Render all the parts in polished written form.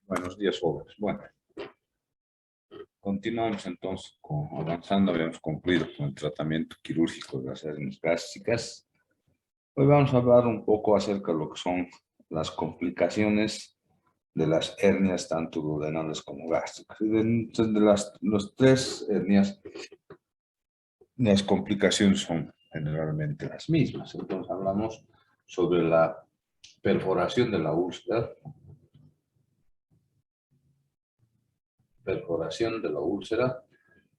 Buenos días, jóvenes. Bueno, continuamos entonces avanzando. Habíamos concluido con el tratamiento quirúrgico de las hernias gástricas. Hoy vamos a hablar un poco acerca de lo que son las complicaciones de las hernias, tanto duodenales como gástricas. Y de las tres hernias, las complicaciones son generalmente las mismas. Entonces hablamos sobre la perforación de la úlcera.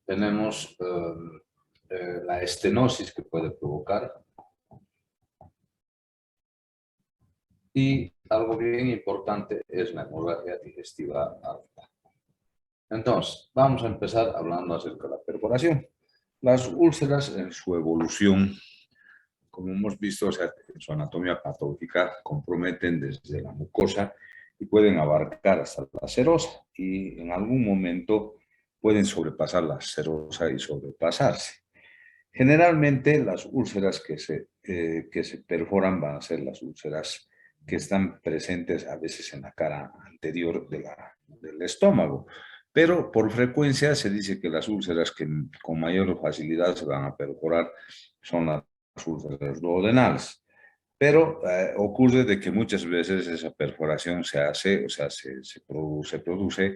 Tenemos la estenosis que puede provocar, y algo bien importante es la hemorragia digestiva alta. Entonces, vamos a empezar hablando acerca de la perforación. Las úlceras en su evolución, como hemos visto, o sea, en su anatomía patológica, comprometen desde la mucosa y pueden abarcar hasta la serosa, y en algún momento pueden sobrepasar la serosa y sobrepasarse. Generalmente las úlceras que se perforan van a ser las úlceras que están presentes a veces en la cara anterior del estómago, pero por frecuencia se dice que las úlceras que con mayor facilidad se van a perforar son las úlceras duodenales. Pero ocurre de que muchas veces esa perforación se hace, o sea, se produce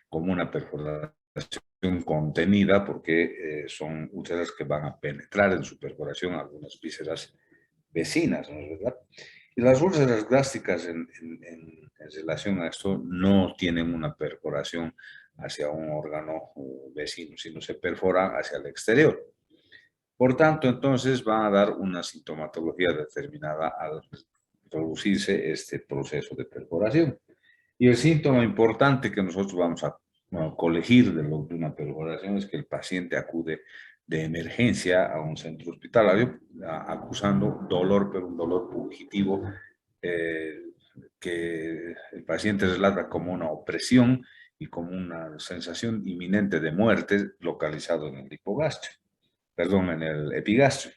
como una perforación contenida, porque son úlceras que van a penetrar en su perforación algunas vísceras vecinas, ¿no es verdad? Y las úlceras gástricas en relación a esto no tienen una perforación hacia un órgano vecino, sino se perforan hacia el exterior. Por tanto, entonces van a dar una sintomatología determinada al producirse este proceso de perforación. Y el síntoma importante que nosotros vamos a colegir de una perforación es que el paciente acude de emergencia a un centro hospitalario acusando dolor, pero un dolor fugitivo, que el paciente relata como una opresión y como una sensación inminente de muerte localizado en el hipogastrio, perdón, en el epigastrio.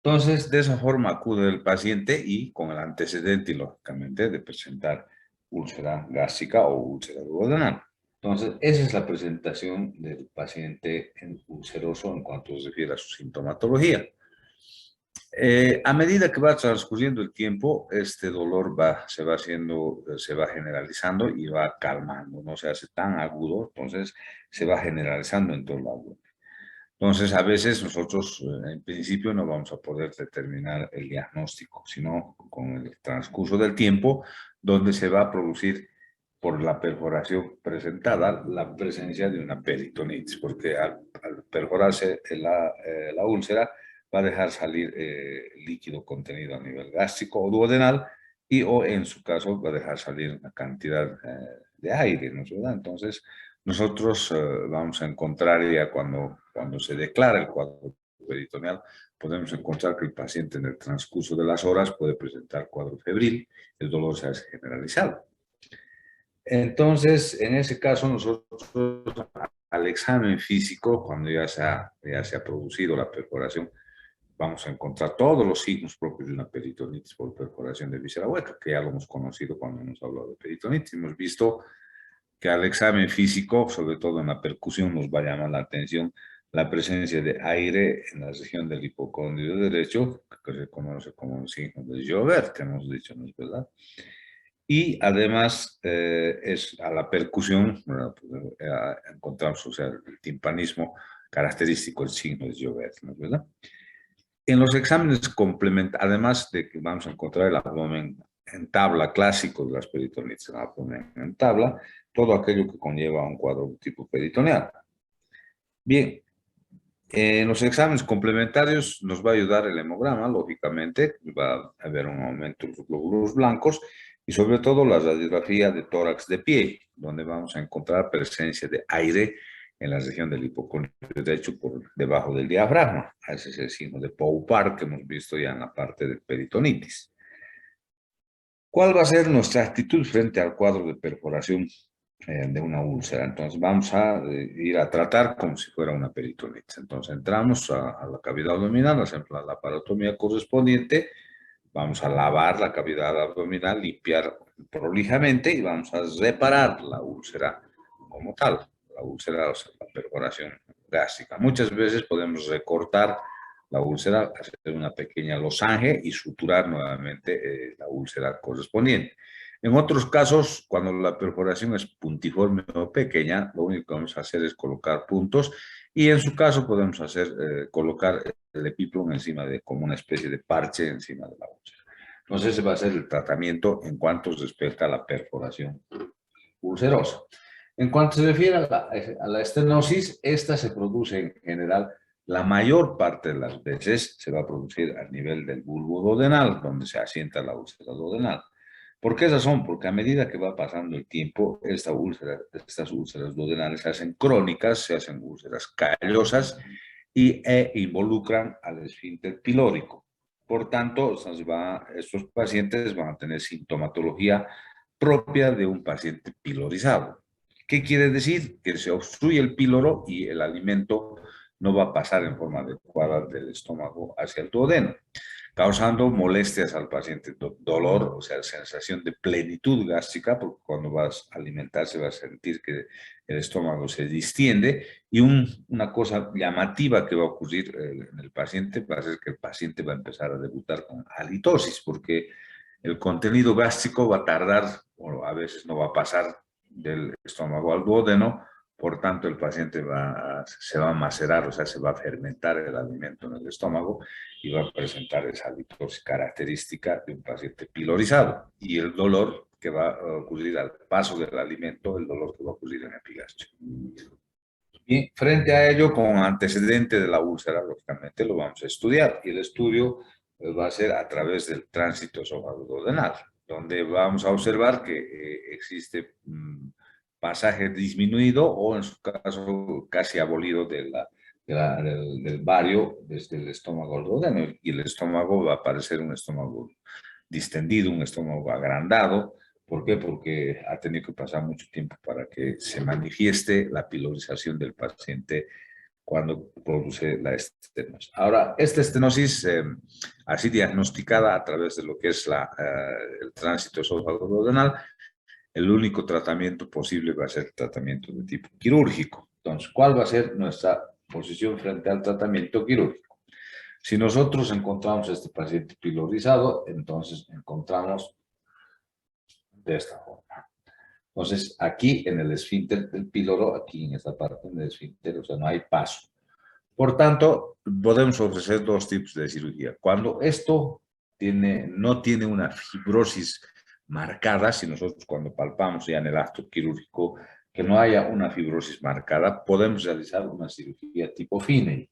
Entonces, de esa forma acude el paciente y con el antecedente, y lógicamente, de presentar úlcera gástrica o úlcera duodenal. Entonces, esa es la presentación del paciente ulceroso en cuanto se refiere a su sintomatología. A medida que va transcurriendo el tiempo, este dolor se va generalizando y va calmando, no se hace tan agudo, entonces se va generalizando en todo el agua. Entonces, a veces nosotros, en principio, no vamos a poder determinar el diagnóstico, sino con el transcurso del tiempo, donde se va a producir, por la perforación presentada, la presencia de una peritonitis, porque al perforarse la úlcera, va a dejar salir líquido contenido a nivel gástrico o duodenal, o en su caso va a dejar salir una cantidad de aire, ¿no es verdad? Entonces, nosotros vamos a encontrar ya cuando se declara el cuadro peritoneal, podemos encontrar que el paciente en el transcurso de las horas puede presentar cuadro febril, el dolor se hace generalizado. Entonces, en ese caso, nosotros al examen físico, cuando ya se ha producido la perforación, vamos a encontrar todos los signos propios de una peritonitis por perforación de víscera hueca, que ya lo hemos conocido cuando hemos hablado de peritonitis. Hemos visto que al examen físico, sobre todo en la percusión, nos va a llamar la atención la presencia de aire en la región del hipocondrio derecho, que se conoce como el signo de Joubert, que hemos dicho, ¿no es verdad? Y además es a la percusión, encontramos, o sea, el timpanismo característico, el signo de Joubert, ¿no es verdad? En los exámenes complementarios, además de que vamos a encontrar el abdomen en tabla clásico de las peritonitis, el abdomen en tabla, todo aquello que conlleva un cuadro de tipo peritoneal. Bien, en los exámenes complementarios nos va a ayudar el hemograma, lógicamente, va a haber un aumento de los glóbulos blancos y sobre todo la radiografía de tórax de pie, donde vamos a encontrar presencia de aire en la región del hipocondrio derecho por debajo del diafragma. Ese es el signo de Poupart que hemos visto ya en la parte de peritonitis. ¿Cuál va a ser nuestra actitud frente al cuadro de perforación de una úlcera? Entonces vamos a ir a tratar como si fuera una peritonitis. Entonces entramos a la cavidad abdominal, hacemos la laparotomía correspondiente, Vamos a lavar la cavidad abdominal, limpiar prolijamente y vamos a reparar la úlcera como tal. La úlcera, o sea, la perforación gástrica. Muchas veces podemos recortar la úlcera, hacer una pequeña losange y suturar nuevamente la úlcera correspondiente. En otros casos, cuando la perforación es puntiforme o pequeña, lo único que vamos a hacer es colocar puntos y en su caso podemos hacer, colocar el epíplon encima de, como una especie de parche encima de la úlcera. Entonces ese va a ser el tratamiento en cuanto respecta a la perforación ulcerosa. En cuanto se refiere a la estenosis, esta se produce en general, la mayor parte de las veces se va a producir a nivel del bulbo duodenal, donde se asienta la úlcera duodenal. ¿Por qué razón? Porque a medida que va pasando el tiempo, estas úlceras duodenales se hacen crónicas, se hacen úlceras callosas e involucran al esfínter pilórico. Por tanto, estos pacientes van a tener sintomatología propia de un paciente pilorizado. ¿Qué quiere decir? Que se obstruye el píloro y el alimento no va a pasar en forma adecuada del estómago hacia el duodeno, causando molestias al paciente, dolor, o sea, sensación de plenitud gástrica, porque cuando vas a alimentarse va a sentir que el estómago se distiende, y una cosa llamativa que va a ocurrir en el paciente va a ser que el paciente va a empezar a debutar con halitosis, porque el contenido gástrico va a tardar, o a veces no va a pasar del estómago al duodeno, por tanto el paciente se va a macerar, o sea, se va a fermentar el alimento en el estómago y va a presentar esa halitosis característica de un paciente pilorizado. Y el dolor que va a ocurrir al paso del alimento, el dolor que va a ocurrir en el epigastrio. Y frente a ello, con antecedente de la úlcera, lógicamente lo vamos a estudiar. Y el estudio va a ser a través del tránsito esofágico-duodenal, donde vamos a observar que existe pasaje disminuido o en su caso casi abolido del vario desde el estómago al duodeno. Y el estómago va a parecer un estómago distendido, un estómago agrandado. ¿Por qué? Porque ha tenido que pasar mucho tiempo para que se manifieste la pilorización del paciente cuando produce la estenosis. Ahora, esta estenosis, así diagnosticada a través de lo que es el tránsito esófago-duodenal, el único tratamiento posible va a ser el tratamiento de tipo quirúrgico. Entonces, ¿cuál va a ser nuestra posición frente al tratamiento quirúrgico? Si nosotros encontramos a este paciente pilorizado, entonces encontramos de esta forma. Entonces, aquí en el esfínter del píloro, aquí en esta parte del esfínter, o sea, no hay paso. Por tanto, podemos ofrecer dos tipos de cirugía. Cuando esto no tiene una fibrosis marcada, si nosotros cuando palpamos ya en el acto quirúrgico que no haya una fibrosis marcada, podemos realizar una cirugía tipo Finney.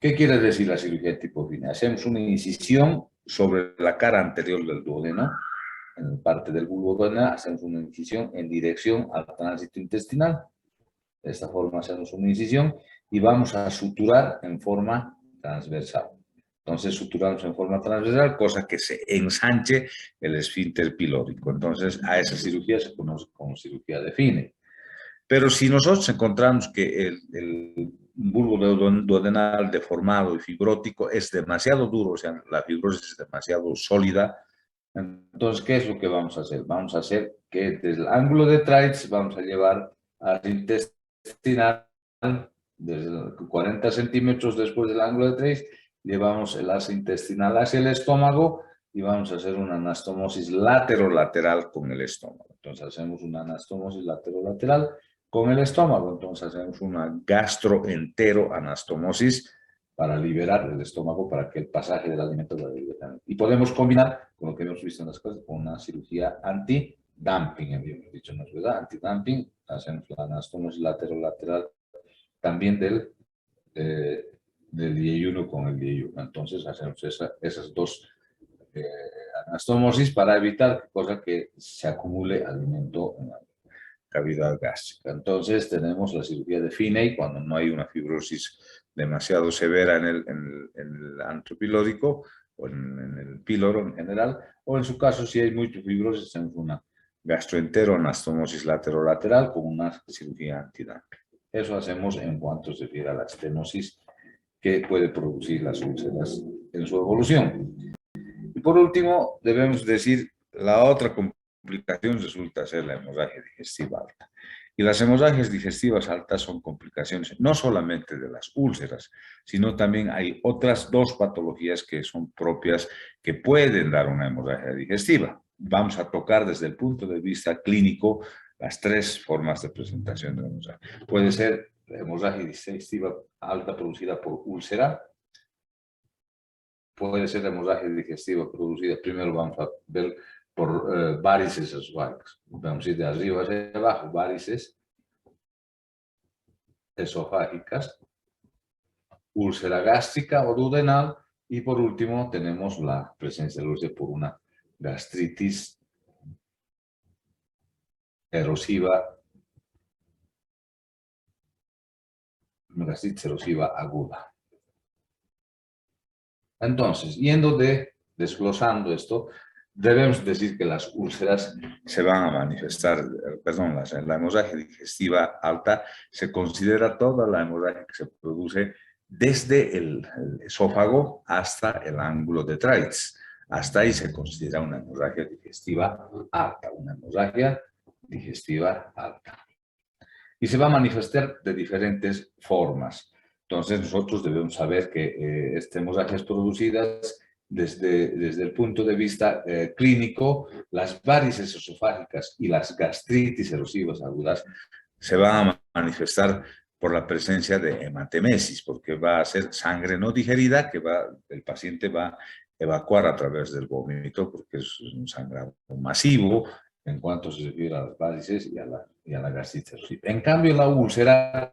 ¿Qué quiere decir la cirugía tipo Finney? Hacemos una incisión sobre la cara anterior del duodeno, en parte del bulbo duodenal, hacemos una incisión en dirección al tránsito intestinal. De esta forma hacemos una incisión y vamos a suturar en forma transversal. Entonces suturamos en forma transversal, cosa que se ensanche el esfínter pilórico. Entonces a esa cirugía se conoce como cirugía de Finney. Pero si nosotros encontramos que el bulbo duodenal deformado y fibrótico es demasiado duro, o sea, la fibrosis es demasiado sólida, entonces, ¿qué es lo que vamos a hacer? Vamos a hacer que desde el ángulo de Treitz vamos a llevar al intestinal, desde 40 centímetros después del ángulo de Treitz, llevamos el asa intestinal hacia el estómago y vamos a hacer una anastomosis lateral con el estómago. Entonces, hacemos una anastomosis lateral con el estómago. Entonces, hacemos una gastroenteroanastomosis para liberar el estómago, para que el pasaje del alimento lo libere. Y podemos combinar con lo que hemos visto en las cosas, con una cirugía anti-dumping, habíamos dicho, ¿no es verdad? Anti-dumping, hacemos la anastomosis lateral también del IE1 con el IE1. Entonces hacemos esas dos anastomosis para evitar que se acumule alimento en la cavidad gástrica. Entonces tenemos la cirugía de Finney cuando no hay una fibrosis demasiado severa en el antro pilórico o en el píloro en general, o en su caso si hay mucha fibrosis hacemos una gastroenteroanastomosis lateral con una cirugía antidumping. Eso hacemos en cuanto se refiere a la estenosis, que puede producir las úlceras en su evolución. Y por último, debemos decir, la otra complicación resulta ser la hemorragia digestiva alta. Y las hemorragias digestivas altas son complicaciones no solamente de las úlceras, sino también hay otras dos patologías que son propias que pueden dar una hemorragia digestiva. Vamos a tocar desde el punto de vista clínico las tres formas de presentación de la hemorragia. Puede ser la hemorragia digestiva alta producida por úlcera, puede ser hemorragia digestiva producida, primero vamos a ver por varices esofágicas. Vamos a ir de arriba hacia abajo, varices esofágicas, úlcera gástrica o duodenal, y por último tenemos la presencia de úlcera por una gastritis erosiva, aguda. Entonces, desglosando esto, debemos decir que las úlceras se van a manifestar, perdón, la hemorragia digestiva alta se considera toda la hemorragia que se produce desde el esófago hasta el ángulo de Treitz. Hasta ahí se considera una hemorragia digestiva alta, una hemorragia digestiva alta. Y se va a manifestar de diferentes formas. Entonces, nosotros debemos saber que estas hemorragias producidas desde el punto de vista clínico, las varices esofágicas y las gastritis erosivas agudas se van a manifestar por la presencia de hematemesis, porque va a ser sangre no digerida que el paciente va a evacuar a través del vómito, porque es un sangrado masivo en cuanto se refiere a las varices y a la gastritis erosiva. En cambio, la úlcera,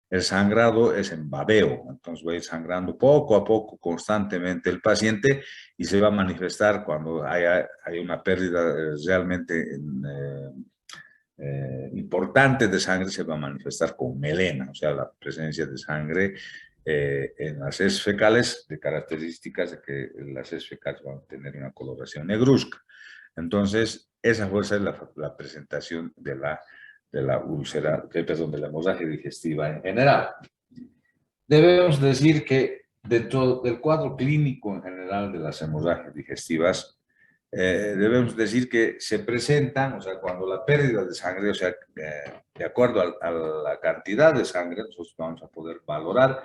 el sangrado es en babeo, entonces va a ir sangrando poco a poco, constantemente el paciente, y se va a manifestar cuando hay una pérdida realmente importante de sangre, se va a manifestar con melena, o sea, la presencia de sangre en las heces fecales, de características de que las heces fecales van a tener una coloración negruzca. Entonces, esa fuerza es la presentación de la úlcera, perdón, de la hemorragia digestiva en general. Debemos decir que dentro del cuadro clínico en general de las hemorragias digestivas, debemos decir que se presentan, o sea, cuando la pérdida de sangre, o sea, de acuerdo a la cantidad de sangre, nosotros vamos a poder valorar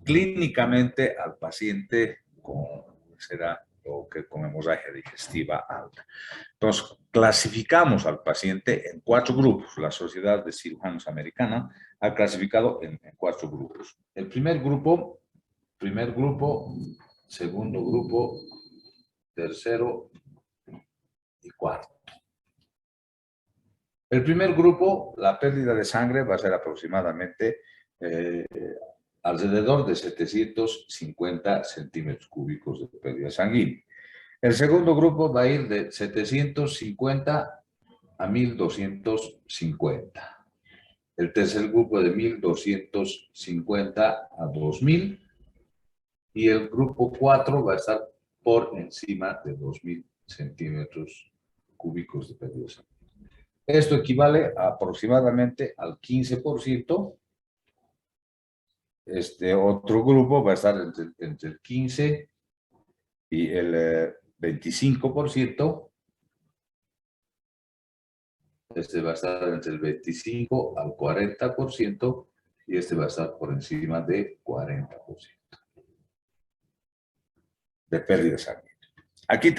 clínicamente al paciente con úlcera o con hemorragia digestiva alta. Entonces, clasificamos al paciente en 4 grupos. La Sociedad de Cirujanos Americana ha clasificado en 4 grupos. El primer grupo, segundo grupo, tercero y cuarto. El primer grupo, la pérdida de sangre va a ser aproximadamente alrededor de 750 centímetros cúbicos de pérdida sanguínea. El segundo grupo va a ir de 750 a 1250. El tercer grupo de 1250 a 2000. Y el grupo 4 va a estar por encima de 2000 centímetros cúbicos de pérdida sanguínea. Esto equivale a aproximadamente al 15%. Este otro grupo va a estar entre el 15 y el 25%. Este va a estar entre el 25 al 40% y este va a estar por encima de 40% de pérdida sanguínea. Aquí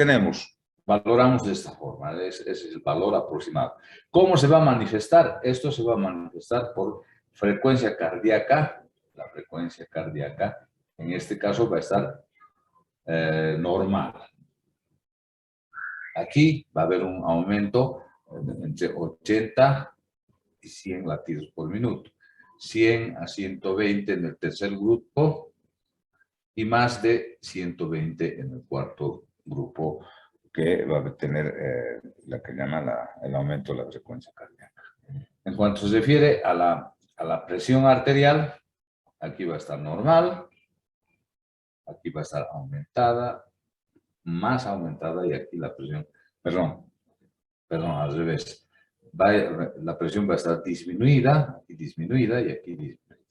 valoramos de esta forma, ese es el valor aproximado. ¿Cómo se va a manifestar? Esto se va a manifestar por frecuencia cardíaca. La frecuencia cardíaca, en este caso, va a estar normal. Aquí va a haber un aumento entre 80 y 100 latidos por minuto. 100 a 120 en el tercer grupo y más de 120 en el cuarto grupo, que va a tener la que llama el aumento de la frecuencia cardíaca. En cuanto se refiere a la presión arterial, aquí va a estar normal, aquí va a estar aumentada, más aumentada, y aquí la presión, perdón, al revés. La presión va a estar disminuida, y aquí disminuida.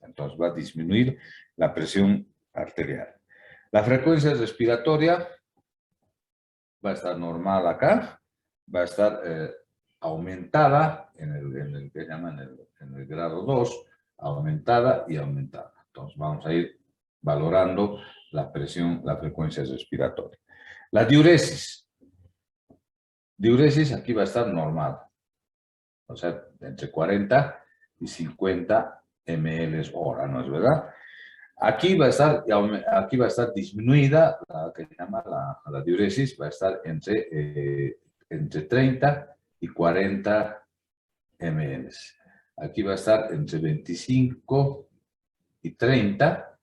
Entonces va a disminuir la presión arterial. La frecuencia respiratoria va a estar normal acá, va a estar aumentada en el que llaman en el grado 2, aumentada y aumentada. Entonces vamos a ir valorando la presión, la frecuencia respiratoria. La diuresis. Diuresis aquí va a estar normal, o sea, entre 40 y 50 ml hora, ¿no es verdad? Aquí va a estar disminuida, la que se llama la diuresis, va a estar entre 30 y 40 ml. Aquí va a estar entre 25 y 30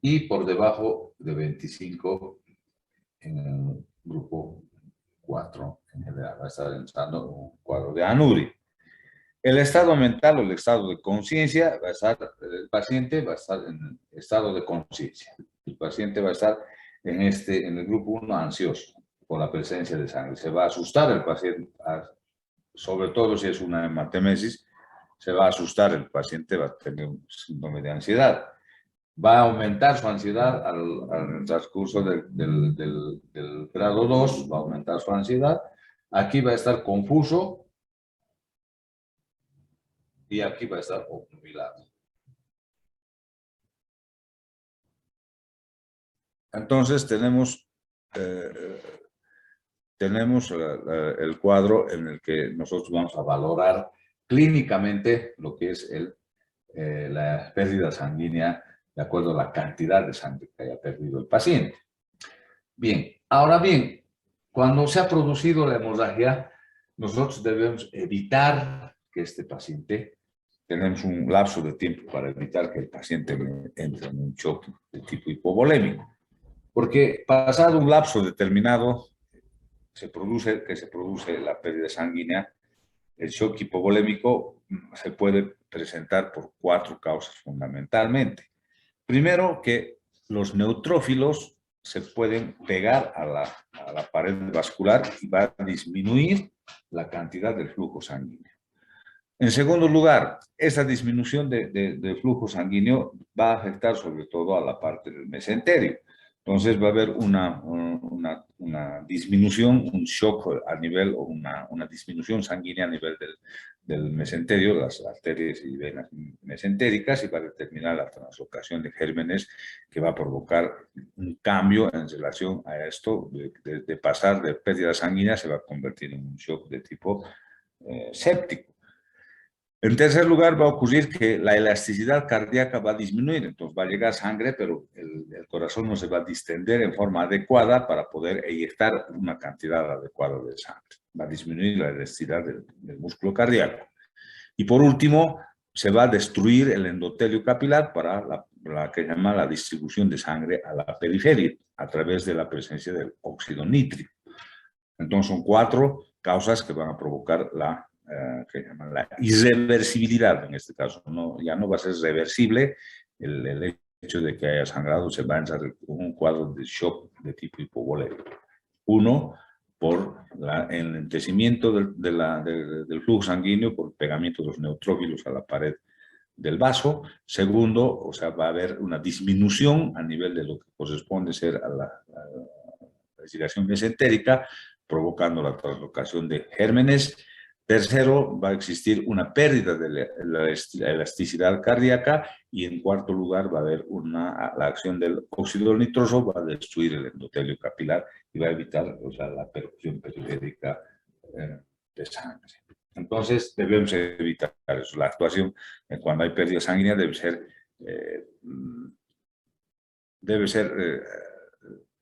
y por debajo de 25 en el grupo 4 en general. Va a estar entrando un cuadro de anuria. El estado mental o el estado de conciencia va a estar, el paciente va a estar en estado de conciencia. El paciente va a estar en el grupo 1 ansioso por la presencia de sangre. Se va a asustar el paciente, sobre todo si es una hematemesis, se va a asustar el paciente, va a tener un síndrome de ansiedad. Va a aumentar su ansiedad al transcurso del grado 2, va a aumentar su ansiedad. Aquí va a estar confuso, y aquí va a estar obnubilado. Entonces tenemos el cuadro en el que nosotros vamos a valorar clínicamente lo que es la pérdida sanguínea de acuerdo a la cantidad de sangre que haya perdido el paciente. Bien, ahora bien, cuando se ha producido la hemorragia, nosotros debemos evitar que este paciente, tenemos un lapso de tiempo para evitar que el paciente entre en un shock de tipo hipovolémico. Porque pasado un lapso determinado, se produce la pérdida sanguínea. El shock hipovolémico se puede presentar por 4 causas fundamentalmente. Primero, que los neutrófilos se pueden pegar a la pared vascular y va a disminuir la cantidad del flujo sanguíneo. En segundo lugar, esa disminución de flujo sanguíneo va a afectar sobre todo a la parte del mesenterio. Entonces va a haber una disminución, un shock a nivel, o una disminución sanguínea a nivel del mesenterio, las arterias y venas mesentéricas, y va a determinar la translocación de gérmenes que va a provocar un cambio en relación a esto, de pasar de pérdida sanguínea se va a convertir en un shock de tipo séptico. En tercer lugar, va a ocurrir que la elasticidad cardíaca va a disminuir, entonces va a llegar sangre, pero el corazón no se va a distender en forma adecuada para poder eyectar una cantidad adecuada de sangre. Va a disminuir la elasticidad del músculo cardíaco. Y por último, se va a destruir el endotelio capilar para la que llama la distribución de sangre a la periferia, a través de la presencia del óxido nítrico. Entonces son 4 causas que van a provocar que llaman la irreversibilidad en este caso. Ya no va a ser reversible el hecho de que haya sangrado, se va a entrar en un cuadro de shock de tipo hipovolémico. 1, por el enlentecimiento del flujo sanguíneo, por el pegamiento de los neutrófilos a la pared del vaso. Segundo, o sea, va a haber una disminución a nivel de lo que corresponde ser a la irrigación mesentérica, provocando la translocación de gérmenes. Tercero, va a existir una pérdida de la elasticidad cardíaca, y en cuarto lugar va a haber la acción del óxido nitroso, va a destruir el endotelio capilar y va a evitar, o sea, la perfusión periférica de sangre. Entonces debemos evitar eso. La actuación cuando hay pérdida sanguínea debe ser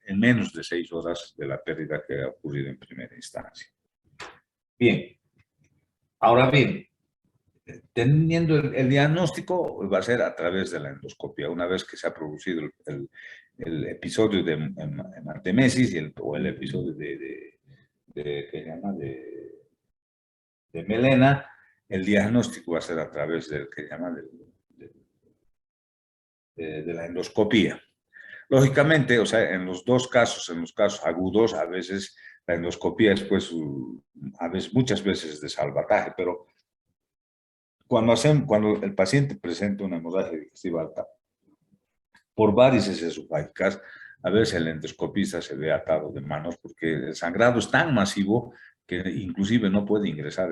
en menos de 6 horas de la pérdida que ha ocurrido en primera instancia. Bien. Ahora bien, teniendo el diagnóstico, va a ser a través de la endoscopia. Una vez que se ha producido el episodio de hematemesis o el episodio ¿qué llama? De melena, el diagnóstico va a ser a través del que llama de la endoscopia. Lógicamente, o sea, en los casos agudos, a veces la endoscopia es, pues, muchas veces de salvataje, pero cuando el paciente presenta una hemorragia digestiva alta, por varices esofágicas, a veces el endoscopista se ve atado de manos porque el sangrado es tan masivo que inclusive no puede ingresar.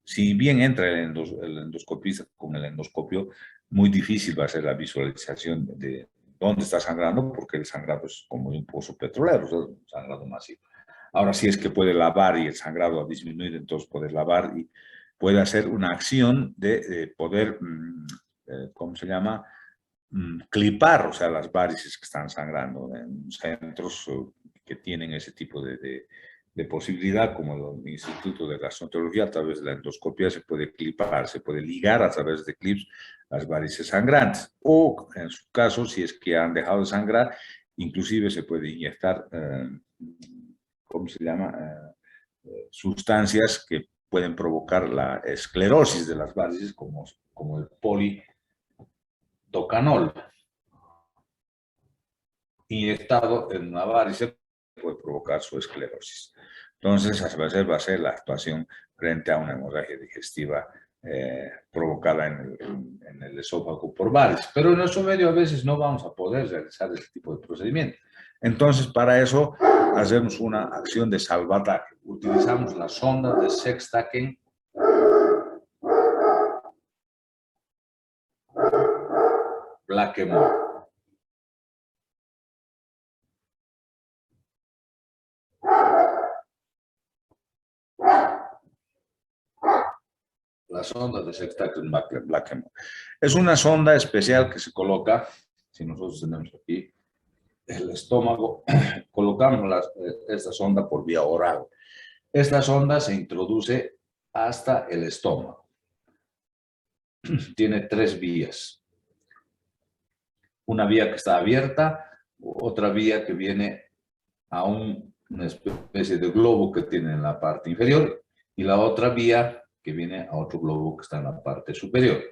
Si bien entra el endoscopista con el endoscopio, muy difícil va a ser la visualización de dónde está sangrando, porque el sangrado es como de un pozo petrolero, o sea, un sangrado masivo. Ahora sí es que puede lavar y el sangrado ha disminuido, entonces puede lavar y puede hacer una acción de poder, ¿cómo se llama? Clipar, o sea, las varices que están sangrando en centros que tienen ese tipo de posibilidad, como el Instituto de Gastroenterología, a través de la endoscopia se puede clipar, se puede ligar a través de clips las varices sangrantes. O, en su caso, si es que han dejado de sangrar, inclusive se puede inyectar, ¿cómo se llama? Sustancias que pueden provocar la esclerosis de las varices, como el polidocanol. Inyectado en una varice puede provocar su esclerosis. Entonces, va a ser la actuación frente a una hemorragia digestiva provocada en el esófago por varices. Pero en nuestro medio a veces no vamos a poder realizar ese tipo de procedimiento. Entonces, para eso hacemos una acción de salvataje. Utilizamos la sonda de Sextaken Blackmore. La sonda de Sextaken Blackmore. Es una sonda especial que se coloca, si nosotros tenemos aquí el estómago, colocamos esta sonda por vía oral. Esta sonda se introduce hasta el estómago. Tiene 3 vías. Una vía que está abierta, otra vía que viene a una especie de globo que tiene en la parte inferior y la otra vía que viene a otro globo que está en la parte superior.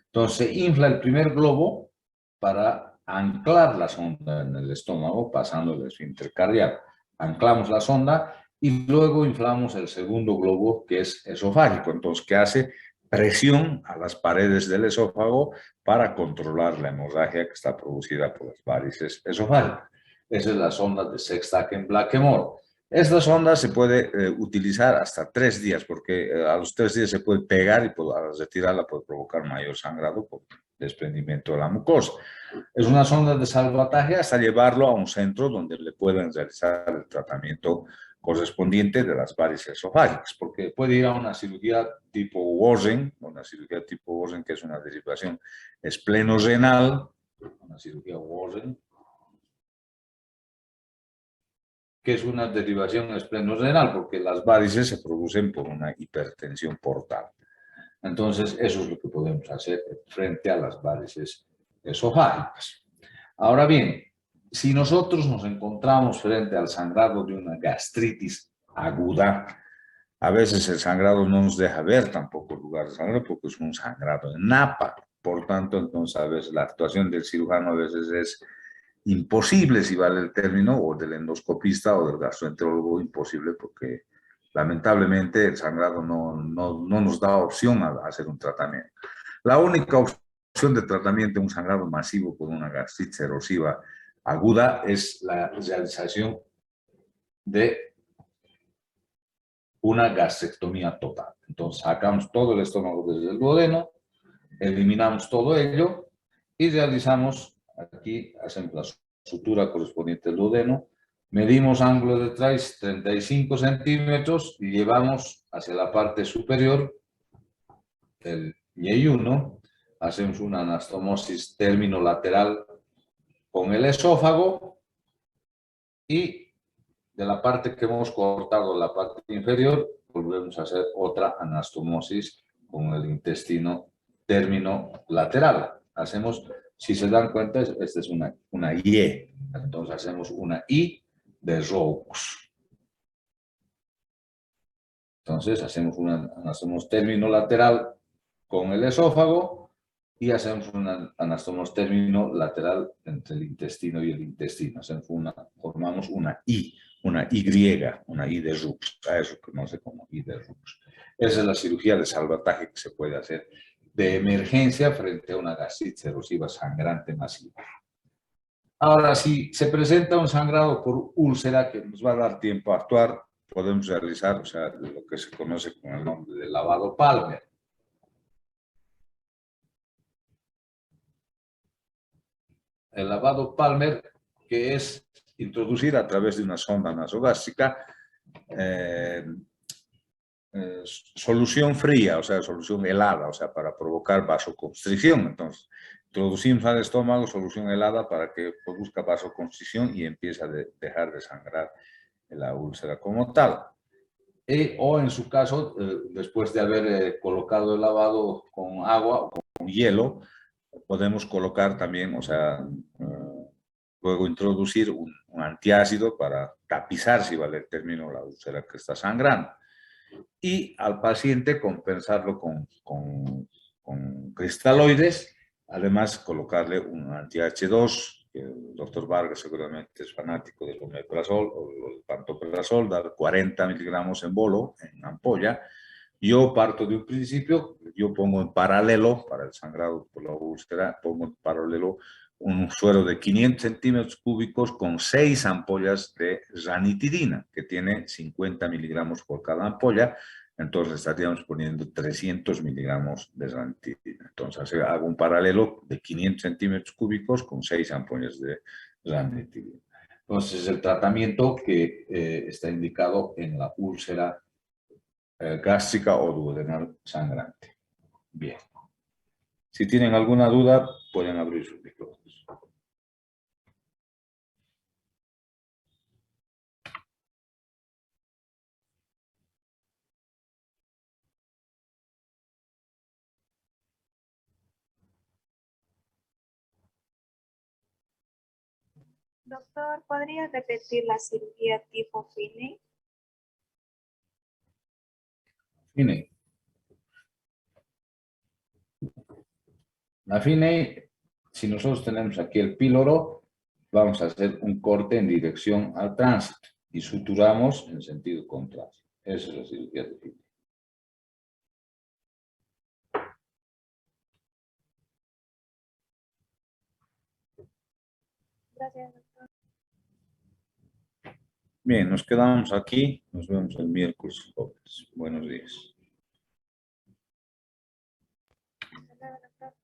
Entonces se infla el primer globo para anclar la sonda en el estómago pasando el esfínter cardiaco. Anclamos la sonda y luego inflamos el segundo globo que es esofágico, entonces que hace presión a las paredes del esófago para controlar la hemorragia que está producida por las varices esofágicas. Esa es la sonda de Sextaken Blackmore. Esta sonda se puede utilizar hasta 3 días, porque a los 3 días se puede pegar y al retirarla puede provocar mayor sangrado por desprendimiento de la mucosa. Es una sonda de salvataje hasta llevarlo a un centro donde le pueden realizar el tratamiento correspondiente de las varices esofágicas, porque puede ir a una cirugía tipo Warren, que es una derivación esplenorenal, una cirugía Warren, que es una derivación esplenorenal, porque las varices se producen por una hipertensión portal. Entonces, eso es lo que podemos hacer frente a las varices esofágicas. Ahora bien, si nosotros nos encontramos frente al sangrado de una gastritis aguda, a veces el sangrado no nos deja ver tampoco el lugar de sangrado porque es un sangrado en napa. Por tanto, entonces a veces la actuación del cirujano a veces es imposible, si vale el término, o del endoscopista o del gastroenterólogo, imposible porque lamentablemente el sangrado no nos da opción a hacer un tratamiento. La única opción de tratamiento de un sangrado masivo con una gastritis erosiva aguda es la realización de una gastrectomía total. Entonces sacamos todo el estómago desde el duodeno, eliminamos todo ello y realizamos, aquí hacemos la sutura correspondiente al duodeno, medimos ángulo de Trice 35 centímetros y llevamos hacia la parte superior el Y1, hacemos una anastomosis término-lateral con el esófago y de la parte que hemos cortado, la parte inferior, volvemos a hacer otra anastomosis con el intestino término lateral. Hacemos, si se dan cuenta, esta es una Y. Entonces hacemos una I de Roux. Entonces hacemos una anastomosis término lateral con el esófago y hacemos una anastomosis término lateral entre el intestino y el intestino. Formamos una I. Una Y de Roux, a eso que no sé cómo I de Roux. Esa es la cirugía de salvataje que se puede hacer de emergencia frente a una gastritis erosiva sangrante masiva. Ahora, si se presenta un sangrado por úlcera que nos va a dar tiempo a actuar, podemos realizar, o sea, lo que se conoce con el nombre de lavado Palmer. El lavado Palmer, que es introducir a través de una sonda nasogástrica solución fría, o sea, solución helada, o sea, para provocar vasoconstricción. Entonces, introducimos al estómago solución helada para que produzca vasoconstricción y empiece a dejar de sangrar la úlcera como tal. O en su caso, después de haber colocado el lavado con agua o con hielo, podemos colocar también, o sea, luego introducir un antiácido para tapizar, si vale el término, la úlcera que está sangrando. Y al paciente compensarlo con cristaloides, además colocarle un anti-H2, que el doctor Vargas seguramente es fanático del omeprazol o el pantoprazol, dar 40 miligramos en bolo, en ampolla. Yo parto de un principio, yo pongo en paralelo, para el sangrado por la úlcera, pongo en paralelo un suero de 500 centímetros cúbicos con 6 ampollas de ranitidina, que tiene 50 miligramos por cada ampolla, entonces estaríamos poniendo 300 miligramos de ranitidina. Entonces hago un paralelo de 500 centímetros cúbicos con 6 ampollas de ranitidina. Entonces el tratamiento que está indicado en la úlcera gástrica o duodenal sangrante. Bien. Si tienen alguna duda, pueden abrir sus micrófonos. Doctor, ¿podría repetir la cirugía tipo Finney? Finney. La Finney, si nosotros tenemos aquí el píloro, vamos a hacer un corte en dirección al tránsito y suturamos en sentido contrario. Esa es la cirugía de Finney. Gracias, doctor. Bien, nos quedamos aquí. Nos vemos el miércoles, jóvenes. Buenos días. Hasta luego, doctor.